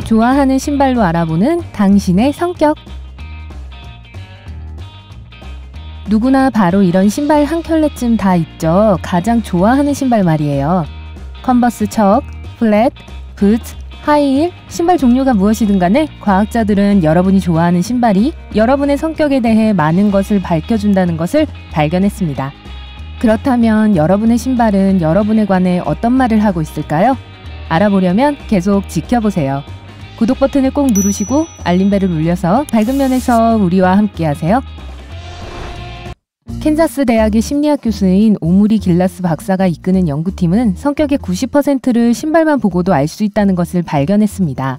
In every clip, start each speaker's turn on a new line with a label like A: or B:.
A: 좋아하는 신발로 알아보는 당신의 성격. 누구나 바로 이런 신발 한 켤레쯤 다 있죠. 가장 좋아하는 신발 말이에요. 컨버스 척, 플랫, 부츠, 하이힐, 신발 종류가 무엇이든 간에 과학자들은 여러분이 좋아하는 신발이 여러분의 성격에 대해 많은 것을 밝혀준다는 것을 발견했습니다. 그렇다면 여러분의 신발은 여러분에 관해 어떤 말을 하고 있을까요? 알아보려면 계속 지켜보세요. 구독 버튼을 꼭 누르시고 알림벨을 울려서 밝은 면에서 우리와 함께 하세요. 캔자스 대학의 심리학 교수인 오무리 길라스 박사가 이끄는 연구팀은 성격의 90%를 신발만 보고도 알 수 있다는 것을 발견했습니다.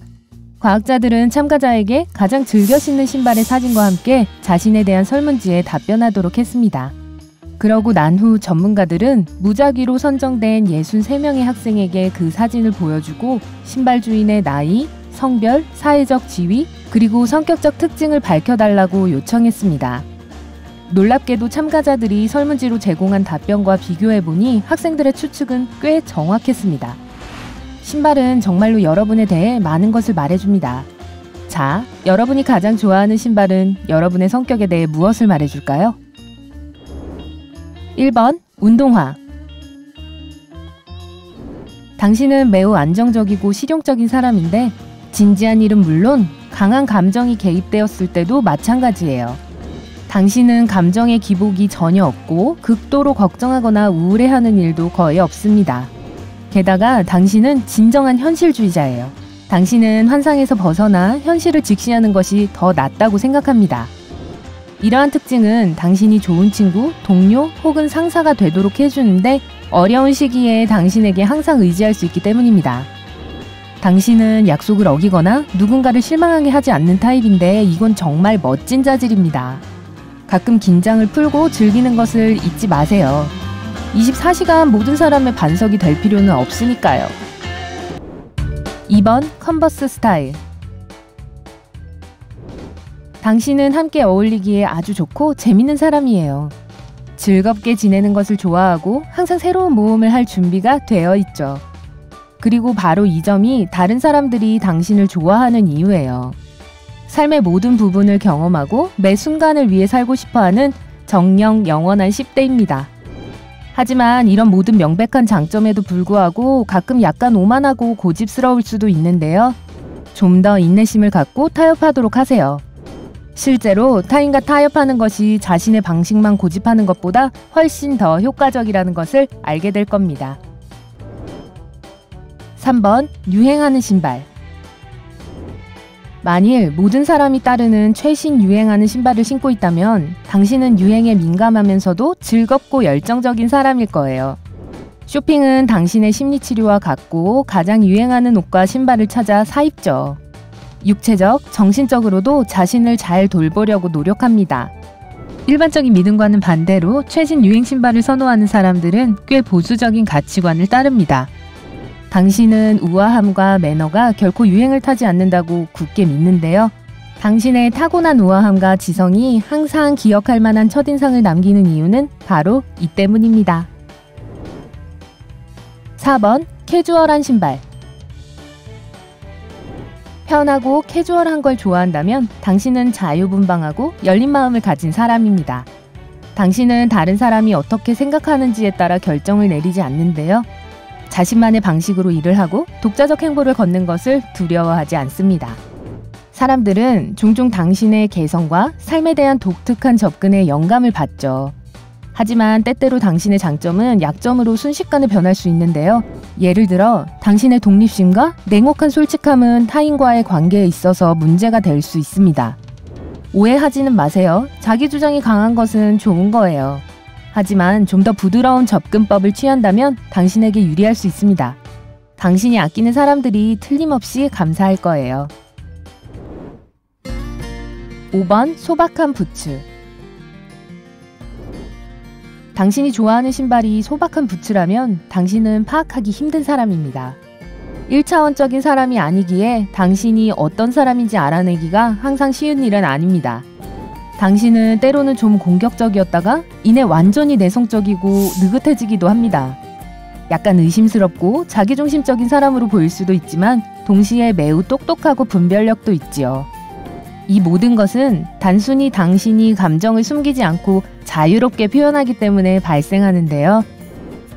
A: 과학자들은 참가자에게 가장 즐겨 신는 신발의 사진과 함께 자신에 대한 설문지에 답변하도록 했습니다. 그러고 난 후 전문가들은 무작위로 선정된 63명의 학생에게 그 사진을 보여주고 신발 주인의 나이, 성별, 사회적 지위, 그리고 성격적 특징을 밝혀달라고 요청했습니다. 놀랍게도 참가자들이 설문지로 제공한 답변과 비교해보니 학생들의 추측은 꽤 정확했습니다. 신발은 정말로 여러분에 대해 많은 것을 말해줍니다. 자, 여러분이 가장 좋아하는 신발은 여러분의 성격에 대해 무엇을 말해줄까요? 1번, 운동화. 당신은 매우 안정적이고 실용적인 사람인데 진지한 일은 물론 강한 감정이 개입되었을 때도 마찬가지예요. 당신은 감정의 기복이 전혀 없고 극도로 걱정하거나 우울해하는 일도 거의 없습니다. 게다가 당신은 진정한 현실주의자예요. 당신은 환상에서 벗어나 현실을 직시하는 것이 더 낫다고 생각합니다. 이러한 특징은 당신이 좋은 친구, 동료 혹은 상사가 되도록 해주는데 어려운 시기에 당신에게 항상 의지할 수 있기 때문입니다. 당신은 약속을 어기거나 누군가를 실망하게 하지 않는 타입인데 이건 정말 멋진 자질입니다. 가끔 긴장을 풀고 즐기는 것을 잊지 마세요. 24시간 모든 사람의 반석이 될 필요는 없으니까요. 2번, 컨버스 스타일. 당신은 함께 어울리기에 아주 좋고 재밌는 사람이에요. 즐겁게 지내는 것을 좋아하고 항상 새로운 모험을 할 준비가 되어 있죠. 그리고 바로 이 점이 다른 사람들이 당신을 좋아하는 이유예요. 삶의 모든 부분을 경험하고 매 순간을 위해 살고 싶어하는 정녕 영원한 10대입니다. 하지만 이런 모든 명백한 장점에도 불구하고 가끔 약간 오만하고 고집스러울 수도 있는데요. 좀 더 인내심을 갖고 타협하도록 하세요. 실제로 타인과 타협하는 것이 자신의 방식만 고집하는 것보다 훨씬 더 효과적이라는 것을 알게 될 겁니다. 3번, 유행하는 신발. 만일 모든 사람이 따르는 최신 유행하는 신발을 신고 있다면 당신은 유행에 민감하면서도 즐겁고 열정적인 사람일 거예요. 쇼핑은 당신의 심리치료와 같고 가장 유행하는 옷과 신발을 찾아 사입죠. 육체적, 정신적으로도 자신을 잘 돌보려고 노력합니다. 일반적인 믿음과는 반대로 최신 유행 신발을 선호하는 사람들은 꽤 보수적인 가치관을 따릅니다. 당신은 우아함과 매너가 결코 유행을 타지 않는다고 굳게 믿는데요. 당신의 타고난 우아함과 지성이 항상 기억할 만한 첫인상을 남기는 이유는 바로 이 때문입니다. 4번, 캐주얼한 신발. 편하고 캐주얼한 걸 좋아한다면 당신은 자유분방하고 열린 마음을 가진 사람입니다. 당신은 다른 사람이 어떻게 생각하는지에 따라 결정을 내리지 않는데요. 자신만의 방식으로 일을 하고 독자적 행보를 걷는 것을 두려워하지 않습니다. 사람들은 종종 당신의 개성과 삶에 대한 독특한 접근에 영감을 받죠. 하지만 때때로 당신의 장점은 약점으로 순식간에 변할 수 있는데요. 예를 들어 당신의 독립심과 냉혹한 솔직함은 타인과의 관계에 있어서 문제가 될 수 있습니다. 오해하지는 마세요. 자기 주장이 강한 것은 좋은 거예요. 하지만 좀 더 부드러운 접근법을 취한다면 당신에게 유리할 수 있습니다. 당신이 아끼는 사람들이 틀림없이 감사할 거예요. 5번, 소박한 부츠. 당신이 좋아하는 신발이 소박한 부츠라면 당신은 파악하기 힘든 사람입니다. 1차원적인 사람이 아니기에 당신이 어떤 사람인지 알아내기가 항상 쉬운 일은 아닙니다. 당신은 때로는 좀 공격적이었다가 이내 완전히 내성적이고 느긋해지기도 합니다. 약간 의심스럽고 자기중심적인 사람으로 보일 수도 있지만 동시에 매우 똑똑하고 분별력도 있지요. 이 모든 것은 단순히 당신이 감정을 숨기지 않고 자유롭게 표현하기 때문에 발생하는데요.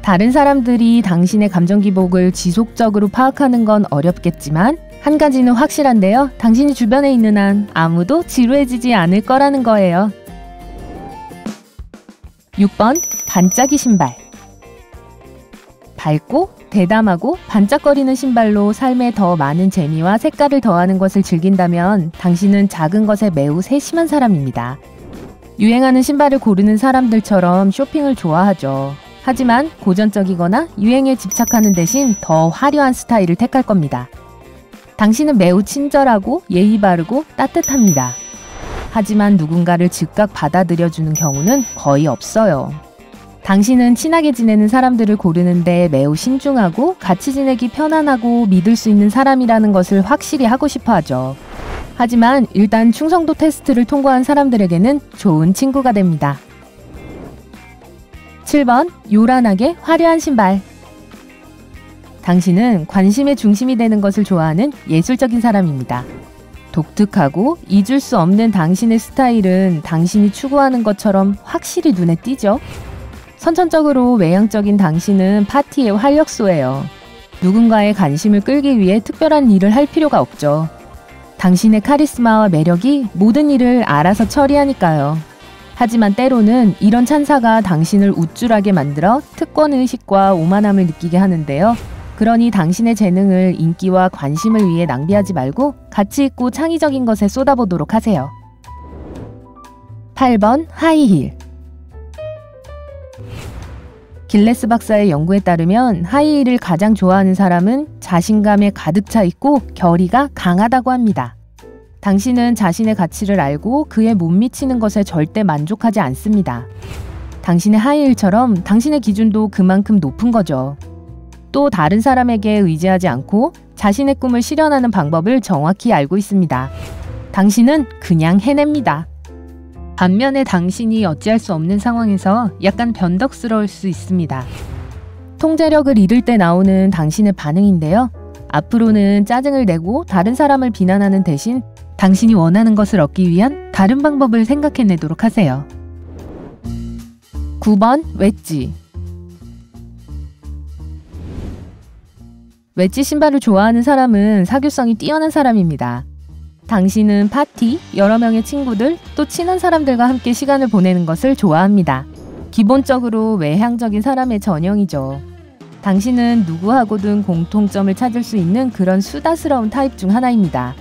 A: 다른 사람들이 당신의 감정 기복을 지속적으로 파악하는 건 어렵겠지만 한 가지는 확실한데요. 당신이 주변에 있는 한 아무도 지루해지지 않을 거라는 거예요. 6번 반짝이 신발. 밝고 대담하고 반짝거리는 신발로 삶에 더 많은 재미와 색깔을 더하는 것을 즐긴다면 당신은 작은 것에 매우 세심한 사람입니다. 유행하는 신발을 고르는 사람들처럼 쇼핑을 좋아하죠. 하지만 고전적이거나 유행에 집착하는 대신 더 화려한 스타일을 택할 겁니다. 당신은 매우 친절하고 예의 바르고 따뜻합니다. 하지만 누군가를 즉각 받아들여주는 경우는 거의 없어요. 당신은 친하게 지내는 사람들을 고르는데 매우 신중하고 같이 지내기 편안하고 믿을 수 있는 사람이라는 것을 확실히 하고 싶어 하죠. 하지만 일단 충성도 테스트를 통과한 사람들에게는 좋은 친구가 됩니다. 7번 요란하게 화려한 신발. 당신은 관심의 중심이 되는 것을 좋아하는 예술적인 사람입니다. 독특하고 잊을 수 없는 당신의 스타일은 당신이 추구하는 것처럼 확실히 눈에 띄죠. 선천적으로 외향적인 당신은 파티의 활력소예요. 누군가의 관심을 끌기 위해 특별한 일을 할 필요가 없죠. 당신의 카리스마와 매력이 모든 일을 알아서 처리하니까요. 하지만 때로는 이런 찬사가 당신을 우쭐하게 만들어 특권의식과 오만함을 느끼게 하는데요. 그러니 당신의 재능을 인기와 관심을 위해 낭비하지 말고 가치 있고 창의적인 것에 쏟아보도록 하세요. 8번 하이힐. 길레스 박사의 연구에 따르면 하이힐을 가장 좋아하는 사람은 자신감에 가득 차 있고 결의가 강하다고 합니다. 당신은 자신의 가치를 알고 그에 못 미치는 것에 절대 만족하지 않습니다. 당신의 하이힐처럼 당신의 기준도 그만큼 높은 거죠. 또 다른 사람에게 의지하지 않고 자신의 꿈을 실현하는 방법을 정확히 알고 있습니다. 당신은 그냥 해냅니다. 반면에 당신이 어찌할 수 없는 상황에서 약간 변덕스러울 수 있습니다. 통제력을 잃을 때 나오는 당신의 반응인데요. 앞으로는 짜증을 내고 다른 사람을 비난하는 대신 당신이 원하는 것을 얻기 위한 다른 방법을 생각해내도록 하세요. 9번 웨지. 웨지 신발을 좋아하는 사람은 사교성이 뛰어난 사람입니다. 당신은 파티, 여러 명의 친구들, 또 친한 사람들과 함께 시간을 보내는 것을 좋아합니다. 기본적으로 외향적인 사람의 전형이죠. 당신은 누구하고든 공통점을 찾을 수 있는 그런 수다스러운 타입 중 하나입니다.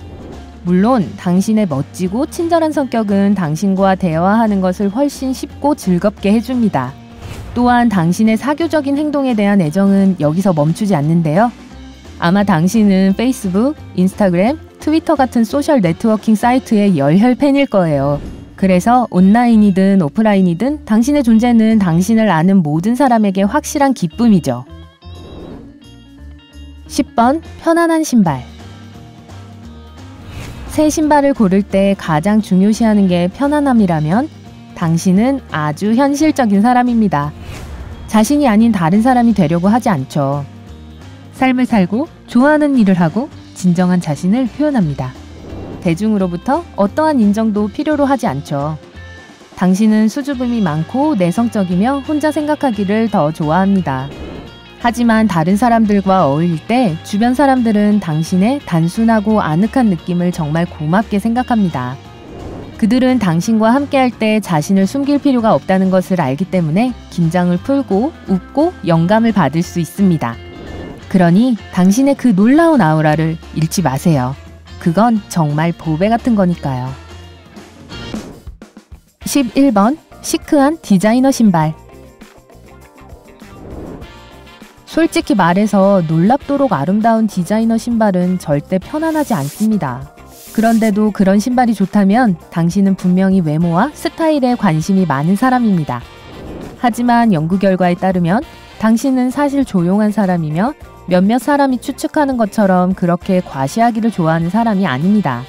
A: 물론 당신의 멋지고 친절한 성격은 당신과 대화하는 것을 훨씬 쉽고 즐겁게 해줍니다. 또한 당신의 사교적인 행동에 대한 애정은 여기서 멈추지 않는데요. 아마 당신은 페이스북, 인스타그램, 트위터 같은 소셜 네트워킹 사이트의 열혈 팬일 거예요. 그래서 온라인이든 오프라인이든 당신의 존재는 당신을 아는 모든 사람에게 확실한 기쁨이죠. 10번 편안한 신발. 새 신발을 고를 때 가장 중요시하는 게 편안함이라면 당신은 아주 현실적인 사람입니다. 자신이 아닌 다른 사람이 되려고 하지 않죠. 삶을 살고 좋아하는 일을 하고 진정한 자신을 표현합니다. 대중으로부터 어떠한 인정도 필요로 하지 않죠. 당신은 수줍음이 많고 내성적이며 혼자 생각하기를 더 좋아합니다. 하지만 다른 사람들과 어울릴 때 주변 사람들은 당신의 단순하고 아늑한 느낌을 정말 고맙게 생각합니다. 그들은 당신과 함께할 때 자신을 숨길 필요가 없다는 것을 알기 때문에 긴장을 풀고 웃고 영감을 받을 수 있습니다. 그러니 당신의 그 놀라운 아우라를 잃지 마세요. 그건 정말 보배 같은 거니까요. 11번 시크한 디자이너 신발. 솔직히 말해서 놀랍도록 아름다운 디자이너 신발은 절대 편안하지 않습니다. 그런데도 그런 신발이 좋다면 당신은 분명히 외모와 스타일에 관심이 많은 사람입니다. 하지만 연구 결과에 따르면 당신은 사실 조용한 사람이며 몇몇 사람이 추측하는 것처럼 그렇게 과시하기를 좋아하는 사람이 아닙니다.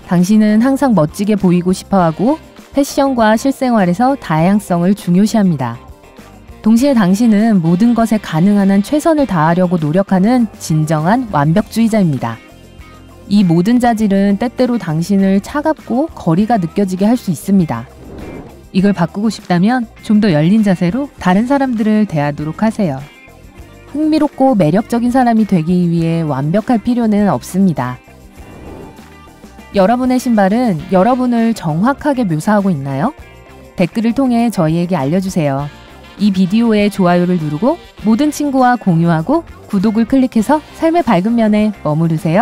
A: 당신은 항상 멋지게 보이고 싶어하고 패션과 실생활에서 다양성을 중요시합니다. 동시에 당신은 모든 것에 가능한 한 최선을 다하려고 노력하는 진정한 완벽주의자입니다. 이 모든 자질은 때때로 당신을 차갑고 거리가 느껴지게 할 수 있습니다. 이걸 바꾸고 싶다면 좀 더 열린 자세로 다른 사람들을 대하도록 하세요. 흥미롭고 매력적인 사람이 되기 위해 완벽할 필요는 없습니다. 여러분의 신발은 여러분을 정확하게 묘사하고 있나요? 댓글을 통해 저희에게 알려주세요. 이 비디오에 좋아요를 누르고 모든 친구와 공유하고 구독을 클릭해서 삶의 밝은 면에 머무르세요.